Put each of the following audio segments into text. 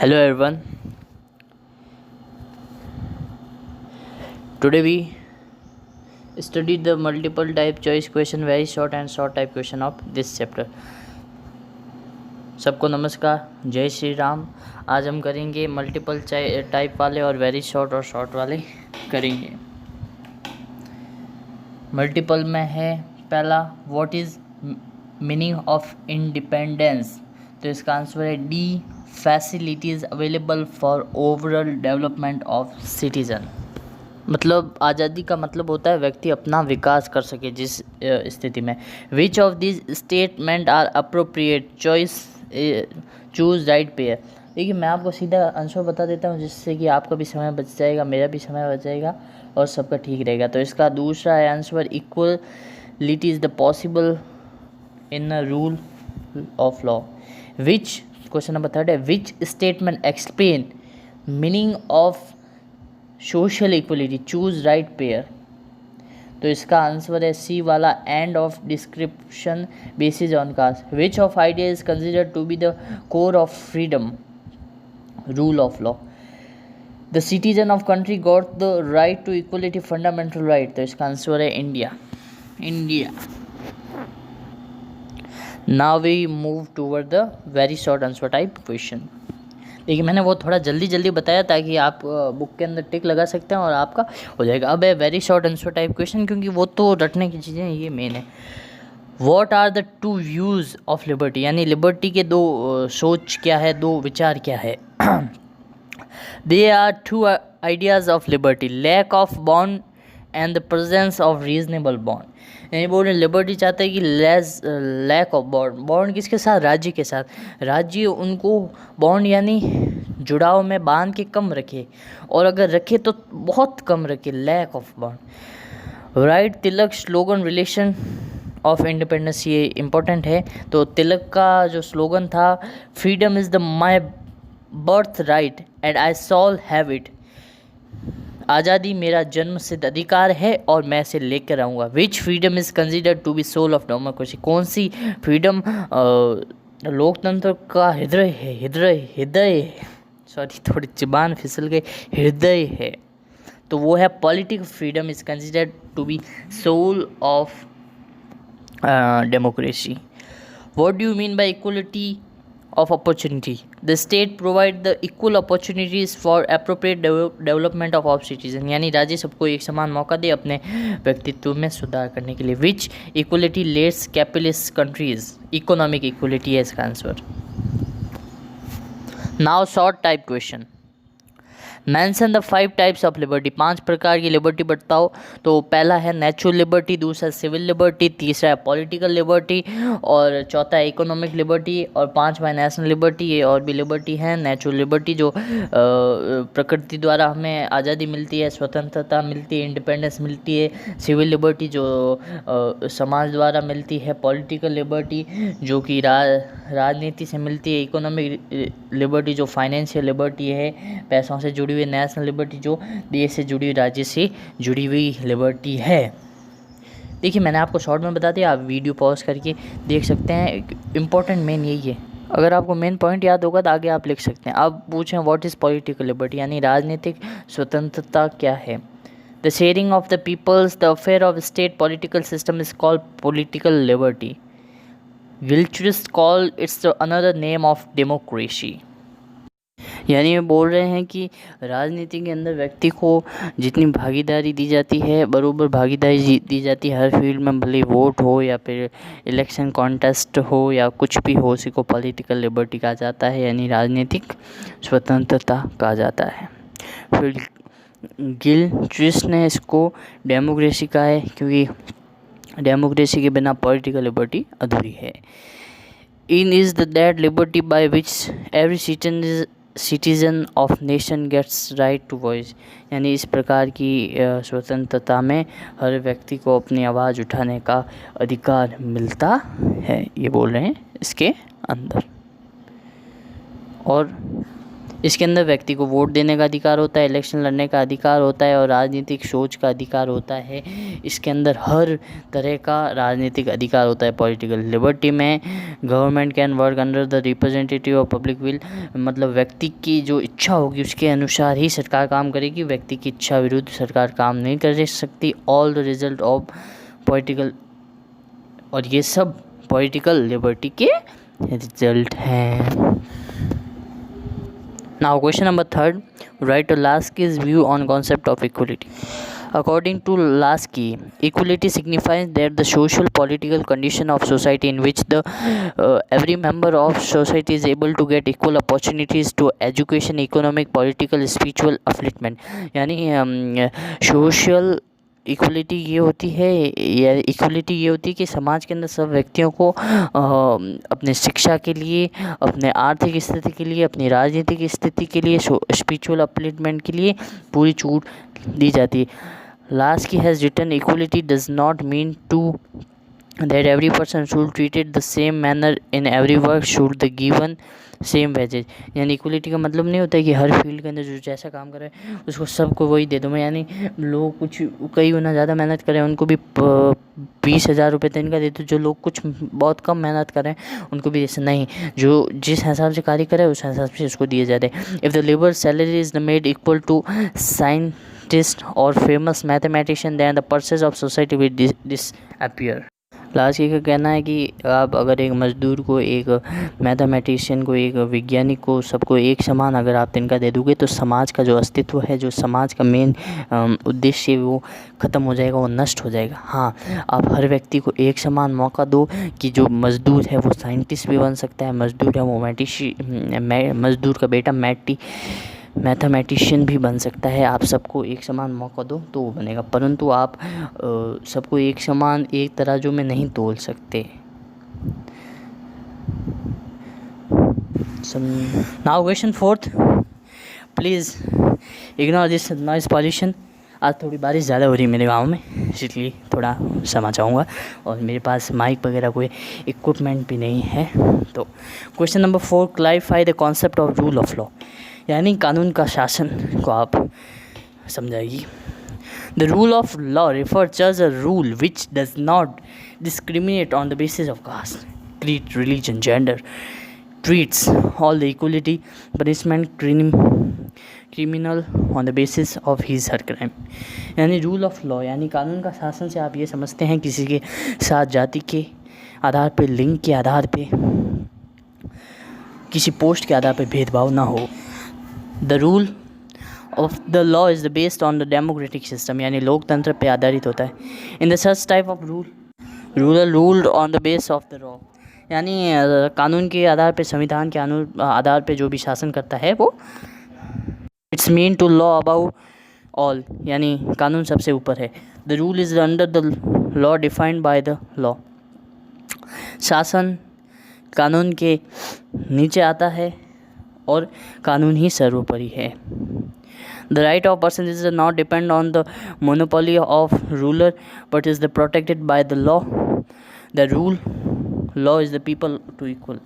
Hello everyone. Today we studied the multiple type choice question, very short and short type question of this chapter. सबको नमस्कार, जय श्री राम। आज हम करेंगे multiple type वाले और वेरी शॉर्ट और शॉर्ट वाले करेंगे। मल्टीपल में है पहला, what is meaning of independence, तो इसका आंसर है D, facilities available for overall development of citizen. मतलब आज़ादी का मतलब होता है व्यक्ति अपना विकास कर सके जिस स्थिति में। Which of this statement are appropriate, choice choose right pair. देखिए मैं आपको सीधा आंसर बता देता हूँ जिससे कि आपका भी समय बच जाएगा, मेरा भी समय बच जाएगा और सबका ठीक रहेगा। तो इसका दूसरा है answer, equality is the possible in a rule of law. Which, question number third है, which statement explain meaning of social equality, choose right pair. तो इसका आंसर है सी वाला, end of description basis on caste. Which of idea is considered to be the core of freedom, rule of law. The citizen of country got the right to equality, fundamental right. तो इसका answer है India. Now we move toward the very short answer type question. देखिए मैंने वो थोड़ा जल्दी बताया ताकि आप बुक के अंदर टिक लगा सकते हैं और आपका हो जाएगा। अब है very short answer type question, क्योंकि वो तो रटने की चीज़ें ये मेन है। What are the two views of liberty, यानी लिबर्टी के दो सोच क्या है, दो विचार क्या है। They are two ideas of liberty, lack of bond and the presence of reasonable bond. यानी बोल रहे लिबर्टी चाहता है कि लैक ऑफ बॉन्ड, बॉन्ड किसके साथ, राज्य के साथ। राज्य उनको बॉन्ड यानी जुड़ाव में बांध के कम रखे, और अगर रखे तो बहुत कम रखे, lack of bond. Right Tilak slogan relation of independence, ये इम्पोर्टेंट है। तो तिलक का जो स्लोगन था, freedom is the my birth right and I shall have it, आज़ादी मेरा जन्म सिद्ध अधिकार है और मैं इसे लेकर आऊँगा। Which freedom is considered to be soul of democracy, कौन सी फ्रीडम लोकतंत्र का हृदय है, हृदय सॉरी थोड़ी ज़बान फिसल गई, हृदय है। तो वो है political freedom is considered to be soul of democracy. What do you mean by equality of opportunity? The state provide the equal opportunities for appropriate development of all citizen, यानी राज्य सबको एक समान मौका दे अपने व्यक्तित्व में सुधार करने के लिए। Which equality leads capitalist countries, economic equality है इसका answer. Now short type question, mention the 5 types of liberty, 5 प्रकार की लिबर्टी बताओ। तो पहला है नेचुरल लिबर्टी, दूसरा सिविल लिबर्टी, तीसरा है पॉलिटिकल लिबर्टी, और चौथा है इकोनॉमिक लिबर्टी, और पांचवा नेशनल लिबर्टी। ये और भी लिबर्टी है। नेचुरल लिबर्टी जो प्रकृति द्वारा हमें आज़ादी मिलती है, स्वतंत्रता मिलती है, इंडिपेंडेंस मिलती है। सिविल लिबर्टी जो समाज द्वारा मिलती है। पॉलिटिकल लिबर्टी जो कि राजनीति से मिलती है। इकोनॉमिक लिबर्टी जो फाइनेंशियल लिबर्टी है, पैसों से जुड़ी हुई। नेशनल लिबर्टी जो देश से जुड़ी हुई, राज्य से जुड़ी हुई लिबर्टी है। देखिए मैंने आपको शॉर्ट में बता दिया, आप वीडियो पॉज करके देख सकते हैं। इम्पोर्टेंट मेन यही है, अगर आपको मेन पॉइंट याद होगा तो आगे आप लिख सकते हैं। आप पूछें व्हाट इज़ पॉलिटिकल लिबर्टी, यानी राजनीतिक स्वतंत्रता क्या है। The sharing of the people's the affair of state political system is called political liberty. विल्चरिस call its another name of democracy. यानी ये बोल रहे हैं कि राजनीति के अंदर व्यक्ति को जितनी भागीदारी दी जाती है, बराबर भागीदारी दी जाती है हर फील्ड में, भले वोट हो या फिर इलेक्शन कॉन्टेस्ट हो या कुछ भी हो, उसी को पॉलिटिकल लिबर्टी कहा जाता है, यानी राजनीतिक स्वतंत्रता कहा जाता है। फिर गिलक्रिस्ट ने इसको डेमोक्रेसी कहा है, क्योंकि डेमोक्रेसी के बिना पॉलिटिकल लिबर्टी अधूरी है। In is the that liberty by which every citizen of nation gets right to voice, यानी इस प्रकार की स्वतंत्रता में हर व्यक्ति को अपनी आवाज़ उठाने का अधिकार मिलता है, ये बोल रहे हैं इसके अंदर। और इसके अंदर व्यक्ति को वोट देने का अधिकार होता है, इलेक्शन लड़ने का अधिकार होता है और राजनीतिक सोच का अधिकार होता है। इसके अंदर हर तरह का राजनीतिक अधिकार होता है। पॉलिटिकल लिबर्टी में government can work under the representative of public will, मतलब व्यक्ति की जो इच्छा होगी उसके अनुसार ही सरकार काम करेगी, व्यक्ति की इच्छा विरुद्ध सरकार काम नहीं कर सकती। All the result of political, और ये सब पॉलिटिकल लिबर्टी के रिजल्ट हैं। Now question number 3, write Lasky's view on concept of equality. According to Lasky, equality signifies that the social political condition of society in which the every member of society is able to get equal opportunities to education, economic, political, spiritual upliftment. यानी social equality ये होती है, या equality ये होती है कि समाज के अंदर सब व्यक्तियों को अपने शिक्षा के लिए, अपने आर्थिक स्थिति के लिए, अपनी राजनीतिक स्थिति के लिए, स्पिरिचुअल अपलिफ्टमेंट के लिए पूरी छूट दी जाती है। Laski has written equality does not mean to that every person should treated the same manner in every work should the given same wages. यानी इक्वलिटी का मतलब नहीं होता है कि हर फील्ड के अंदर जो जैसा काम कर रहे हैं उसको सबको वही दे दो। मैं यानी लोग कुछ कई गुना ज़्यादा मेहनत करें उनको भी 20,000 रुपये तनख्वाह दे दो, जो लोग कुछ बहुत कम मेहनत करें उनको भी ऐसे नहीं, जो जिस हिसाब से कार्य करे उस हिसाब से उसको दिए जाते हैं। If the labour salary is made equal to scientist और famous mathematician then the purses of society will disappear. Laski का कहना है कि आप अगर एक मज़दूर को, एक मैथमेटिशियन को, एक वैज्ञानिक को, सबको एक समान अगर आप तनख्वाह दे दोगे तो समाज का जो अस्तित्व है, जो समाज का मेन उद्देश्य है वो ख़त्म हो जाएगा, वो नष्ट हो जाएगा। हाँ, आप हर व्यक्ति को एक समान मौका दो कि जो मज़दूर है वो साइंटिस्ट भी बन सकता है, मज़दूर है वो मज़दूर का बेटा मैथमेटिशियन भी बन सकता है। आप सबको एक समान मौका दो तो वो बनेगा, परंतु आप सबको एक समान एक तराजू में नहीं तोल सकते। Now question 4, please ignore this noise pollution. आज थोड़ी बारिश ज़्यादा हो रही है मेरे गांव में, इसलिए थोड़ा समा चाहूँगा, और मेरे पास माइक वगैरह कोई इक्विपमेंट भी नहीं है। तो question number 4, clarify the concept of rule of law, यानी कानून का शासन को आप समझाइए। The rule of law refers as a rule which does not discriminate on the basis of caste, creed, religion, gender, treats all the equality, punishment criminal on the basis of his her crime. यानी rule of law यानी कानून का शासन से आप ये समझते हैं किसी के साथ जाति के आधार पे, लिंग के आधार पे, किसी पोस्ट के आधार पे भेदभाव ना हो। The rule of the law is based on the democratic system, यानी लोकतंत्र पे आधारित होता है। In the such type of rule on the base of the law, यानी कानून के आधार पे, संविधान के आधार पे जो भी शासन करता है वो it's mean to law above all, यानी कानून सबसे ऊपर है। The rule is under the law defined by the law, शासन कानून के नीचे आता है और कानून ही सर्वोपरि है। The right of person is not depend on the monopoly of ruler but is the protected by the law. The rule law is the people to equal,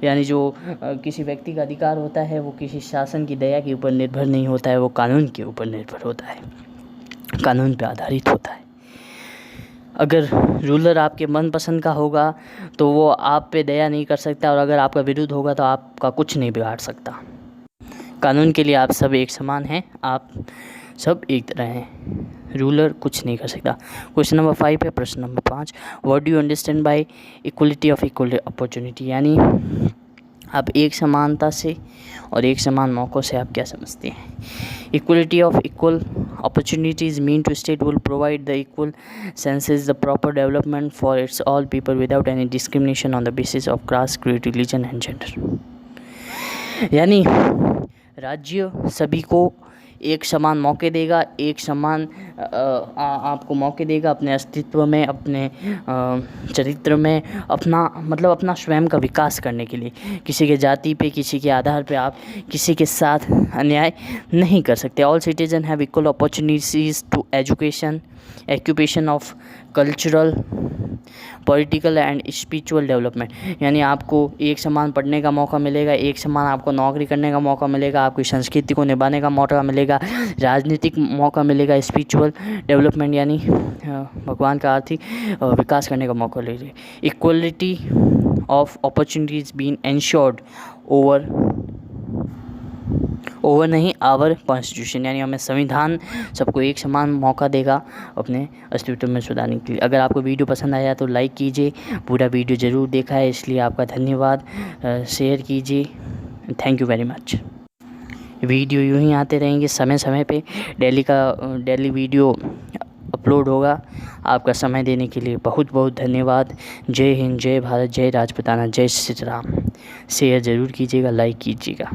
यानी जो किसी व्यक्ति का अधिकार होता है वो किसी शासन की दया के ऊपर निर्भर नहीं होता है, वो कानून के ऊपर निर्भर होता है, कानून पे आधारित होता है। अगर रूलर आपके मनपसंद का होगा तो वो आप पे दया नहीं कर सकता, और अगर आपका विरुद्ध होगा तो आपका कुछ नहीं बिगाड़ सकता। कानून के लिए आप सब एक समान हैं, आप सब एक तरह हैं, रूलर कुछ नहीं कर सकता। क्वेश्चन नंबर 5 है, प्रश्न number 5, what do you understand by equality of equal opportunity, यानी आप एक समानता से और एक समान मौक़ों से आप क्या समझते हैं। Equality of equal opportunities mean to state will provide the equal senses the proper development for its all people without any discrimination on the basis of caste, creed, religion and gender। यानी राज्य सभी को एक समान मौके देगा, एक समान आपको मौके देगा अपने अस्तित्व में, अपने चरित्र में, अपना स्वयं का विकास करने के लिए। किसी के जाति पे, किसी के आधार पे आप किसी के साथ अन्याय नहीं कर सकते। All citizen have equal opportunities to education, occupation of cultural, political and spiritual development, यानी आपको एक समान पढ़ने का मौका मिलेगा, एक समान आपको नौकरी करने का मौका मिलेगा, आपकी संस्कृति को निभाने का मौका मिलेगा, राजनीतिक मौका मिलेगा, स्पिरिचुअल डेवलपमेंट यानी भगवान का आर्थिक विकास करने का मौका मिलेगा। Equality of opportunities been ensured over नहीं आवर कॉन्स्टिट्यूशन, यानी हमें संविधान सबको एक समान मौका देगा अपने अस्तित्व में सुधारने के लिए। अगर आपको वीडियो पसंद आया तो लाइक कीजिए, पूरा वीडियो ज़रूर देखा है इसलिए आपका धन्यवाद, शेयर कीजिए। Thank you very much. Video यूँ ही आते रहेंगे समय समय पे, डेली वीडियो अपलोड होगा। आपका समय देने के लिए बहुत बहुत धन्यवाद। जय हिंद, जय भारत, जय राजपूताना, जय श्री राम। शेयर ज़रूर कीजिएगा, लाइक कीजिएगा।